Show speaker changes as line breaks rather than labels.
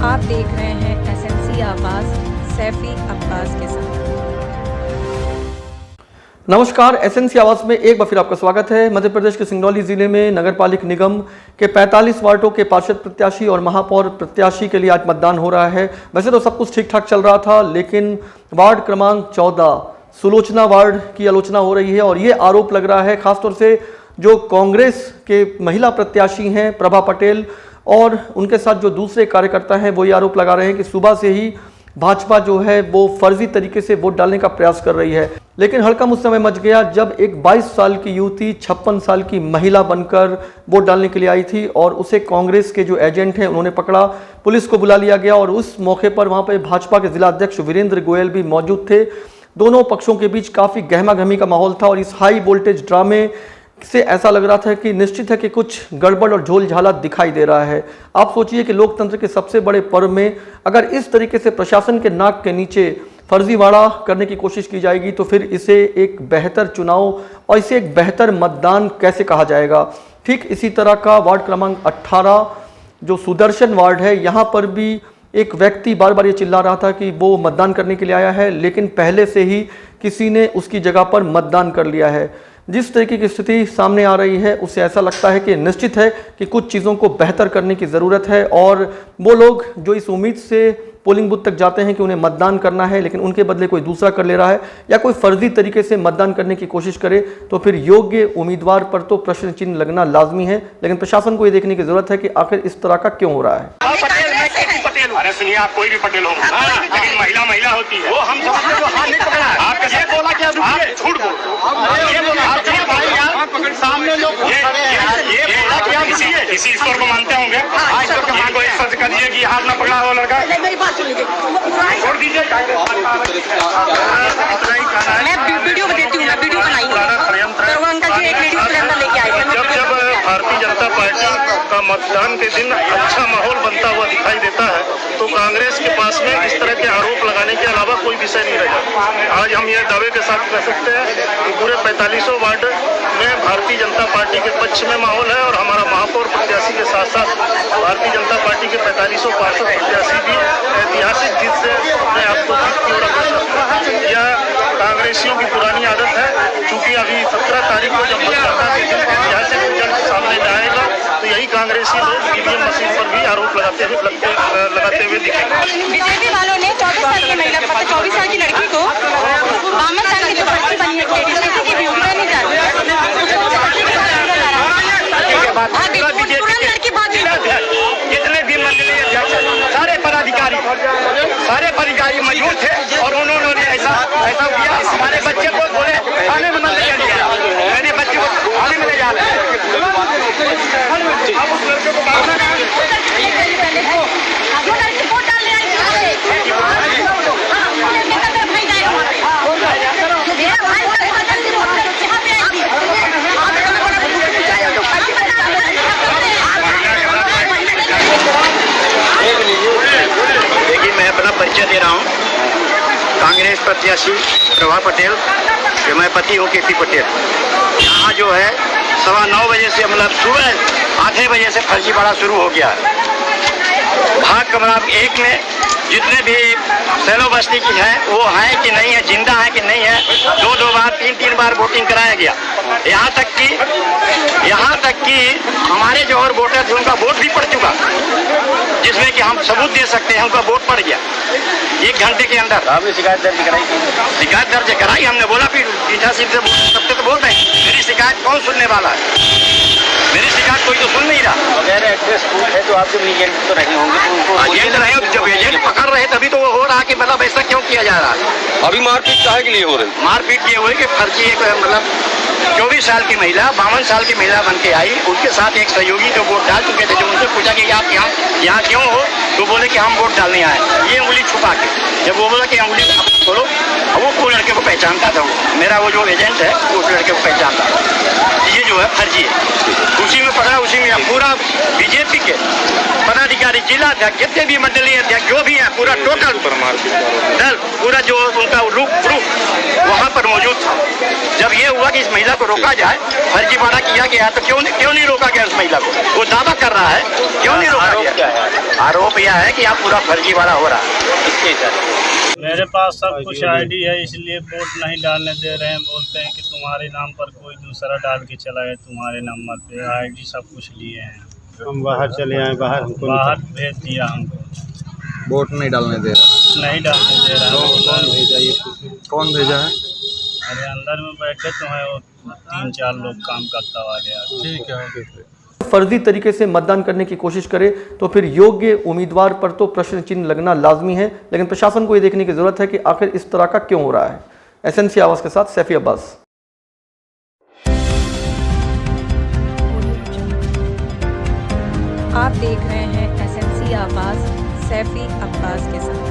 आप देख रहे हैं एसएनसी आवाज सैफी अब्बास के साथ।
नमस्कार, एसएनसी आवाज में एक बार फिर आपका स्वागत है। मध्य प्रदेश के सिंगरौली जिले में नगरपालिक निगम के 45 वार्डों के पार्षद प्रत्याशी और महापौर प्रत्याशी के लिए आज मतदान हो रहा है। वैसे तो सब कुछ ठीक ठाक चल रहा था, लेकिन वार्ड क्रमांक 14 सुलोचना वार्ड की आलोचना हो रही है और ये आरोप लग रहा है खासतौर से जो कांग्रेस के महिला प्रत्याशी हैं प्रभा पटेल और उनके साथ जो दूसरे कार्यकर्ता हैं वो ये आरोप लगा रहे हैं कि सुबह से ही भाजपा जो है वो फर्जी तरीके से वोट डालने का प्रयास कर रही है। लेकिन हड़कंप उस समय मच गया जब एक 22 साल की युवती 56 साल की महिला बनकर वोट डालने के लिए आई थी और उसे कांग्रेस के जो एजेंट हैं उन्होंने पकड़ा, पुलिस को बुला लिया गया और उस मौके पर वहां पर भाजपा के जिला अध्यक्ष वीरेंद्र गोयल भी मौजूद थे। दोनों पक्षों के बीच काफी गहमा गहमी का माहौल था और इस हाई वोल्टेज ड्रामे से ऐसा लग रहा था कि निश्चित है कि कुछ गड़बड़ और झोल झाला दिखाई दे रहा है। आप सोचिए कि लोकतंत्र के सबसे बड़े पर्व में अगर इस तरीके से प्रशासन के नाक के नीचे फर्जीवाड़ा करने की कोशिश की जाएगी तो फिर इसे एक बेहतर चुनाव और इसे एक बेहतर मतदान कैसे कहा जाएगा। ठीक इसी तरह का वार्ड क्रमांक 18 जो सुदर्शन वार्ड है, यहाँ पर भी एक व्यक्ति बार बार ये चिल्ला रहा था कि वो मतदान करने के लिए आया है, लेकिन पहले से ही किसी ने उसकी जगह पर मतदान कर लिया है। जिस तरीके की स्थिति सामने आ रही है उससे ऐसा लगता है कि निश्चित है कि कुछ चीज़ों को बेहतर करने की ज़रूरत है और वो लोग जो इस उम्मीद से पोलिंग बूथ तक जाते हैं कि उन्हें मतदान करना है लेकिन उनके बदले कोई दूसरा कर ले रहा है या कोई फर्जी तरीके से मतदान करने की कोशिश करे तो फिर योग्य उम्मीदवार पर तो प्रश्न चिन्ह लगना लाजमी है। लेकिन प्रशासन को ये देखने की जरूरत है कि आखिर इस तरह का क्यों हो रहा है।
अरे सुनिए, आप कोई भी पटेल हो, लेकिन महिला महिला होती है। वो हम समझते हो, हाथ नहीं पकड़ा। आप कैसे बोला क्या? आप झूठ बोल, ये बोला आप झूठ भाई यार, सामने लोग ये बोला क्या? इसी ईश्वर को मानते होंगे। ईश्वर को मानको इस सच करिए कि हाथ ना पकड़ा हो लड़का।
मेरी बात सुनिए,
छोड़ दीजिए।
मैं वीडियो देती हूँ, मैं वीडियो बनाई हूँ। अंकल जी एक वीडियो सिलेंडर लेके आए थे।
जब भारतीय जनता पार्टी का मतदान के दिन अच्छा माहौल बनता हुआ दिखाई देता है तो कांग्रेस के पास में इस तरह के आरोप लगाने के अलावा कोई विषय नहीं रहा। आज हम ये दावे के साथ कह सकते हैं कि पूरे 45 वार्ड में भारतीय जनता पार्टी के पक्ष में माहौल है और हमारा महापौर प्रत्याशी के साथ साथ भारतीय जनता पार्टी के 45 पार्षद प्रत्याशी भी ऐतिहासिक जीत से अपने आप को जीत की ओर अग्रसर है। यह कांग्रेसियों की पुरानी आदत है। चूंकि अभी 17 तारीख को जब मतदाता के दिन ऐतिहासिक रिजल्ट सामने जाएगा तो यही कांग्रेसी लोग ईवीएम मशीन पर भी आरोप लगाते हुए दिखेंगे।
बीजेपी वालों ने 24 साल की महिला 24 साल की लड़की को 52 साल की जो पर्ची बनी है नहीं जाती।
जितने भी मंडलीय अध्यक्ष सारे पदाधिकारी मौजूद थे और उन्होंने ऐसा किया। हमारे बच्चे को बोले थाने में मत ले जाइए, मेरे बच्चे को थाने में ले जा रहे हैं। अब उस लड़के को परिचय दे रहा हूँ। कांग्रेस प्रत्याशी प्रभा पटेल, जो मैं पति हूँ केपी पटेल। यहाँ जो है 9:15 बजे से मतलब सुबह 8 बजे से फर्जीवाड़ा शुरू हो गया है। भाग क्रमांक 1 में जितने भी सैलो बस्ती की हैं वो हैं कि नहीं है, जिंदा है कि नहीं है, 2 बार 3 बार वोटिंग कराया गया। यहाँ तक कि हमारे जो और वोटर थे उनका वोट भी पड़ चुका, जिसमें कि हम सबूत दे सकते हैं उनका वोट पड़ गया 1 घंटे के अंदर। आपने शिकायत दर्ज कराई? शिकायत दर्ज कराई। हमने बोला फिर पीठासीन से सबसे तो बोल रहे हैं मेरी शिकायत कौन सुनने वाला है, मेरी शिकायत कोई तो सुन नहीं रहा। अगर एड्रेस प्रूफ है तो आप जब एजेंट तो नहीं होंगे, एजेंट रहे, जब एजेंट पकड़ रहे तभी तो वो हो रहा कि मतलब ऐसा क्यों किया जा रहा है।
अभी मारपीट काहे के लिए हो रही?
मारपीट ये हुई कि फर्जी एक मतलब 24 साल की महिला 52 साल की महिला बन के आई, उनके साथ एक सहयोगी जो वोट डाल चुके थे, जो उनसे पूछा कि आप यहाँ क्यों हो, तो बोले कि हम वोट डालने आए। ये उंगली छुपा के जब वो बोला कि उंगली खोलो, वो लड़के को पहचानता था, वो मेरा वो जो एजेंट है वो उस लड़के को पहचानता था। ये जो है फर्जी है। उसी में पकड़ा, उसी में पूरा बीजेपी के पदाधिकारी, जिला अध्यक्ष, जितने भी मंडलीय अध्यक्ष जो भी है, पूरा टोटल दल पूरा जो उनका ग्रुप वहाँ पर मौजूद था। जब ये हुआ कि इस महिला को को रोका जाए। फर्जीवाड़ा किया गया तो क्यों नहीं रोका गया उस महिला को? वो दावा कर रहा है, क्यों नहीं रोका गया? आरोप यह है कि यहाँ पूरा फर्जीवाड़ा हो रहा है।
मेरे पास सब कुछ आईडी है, इसलिए वोट नहीं डालने दे रहे हैं। बोलते हैं कि तुम्हारे नाम पर कोई दूसरा डाल के चला है, तुम्हारे नंबर पे आईडी सब कुछ लिए हैं।
हम बाहर चले आए,
बाहर भेज दिया हमको,
वोट नहीं डालने दे रहा।
नहीं डालने दे रहा है।
कौन भेजा है?
अरे अंदर में बैठे तो हैं, वो 3-4 लोग काम करता वाले आदमी।
ठीक है।
फर्जी तरीके से मतदान करने की कोशिश करे तो फिर योग्य उम्मीदवार पर तो प्रश्न चिन्ह लगना लाजमी है, लेकिन प्रशासन को ये देखने की जरूरत है कि आखिर इस तरह का क्यों हो रहा है। एसएनसी आवाज के साथ सैफी अब्बास।
आप देख रहे हैं एसएनसी आवाज सैफी अब्बास के साथ।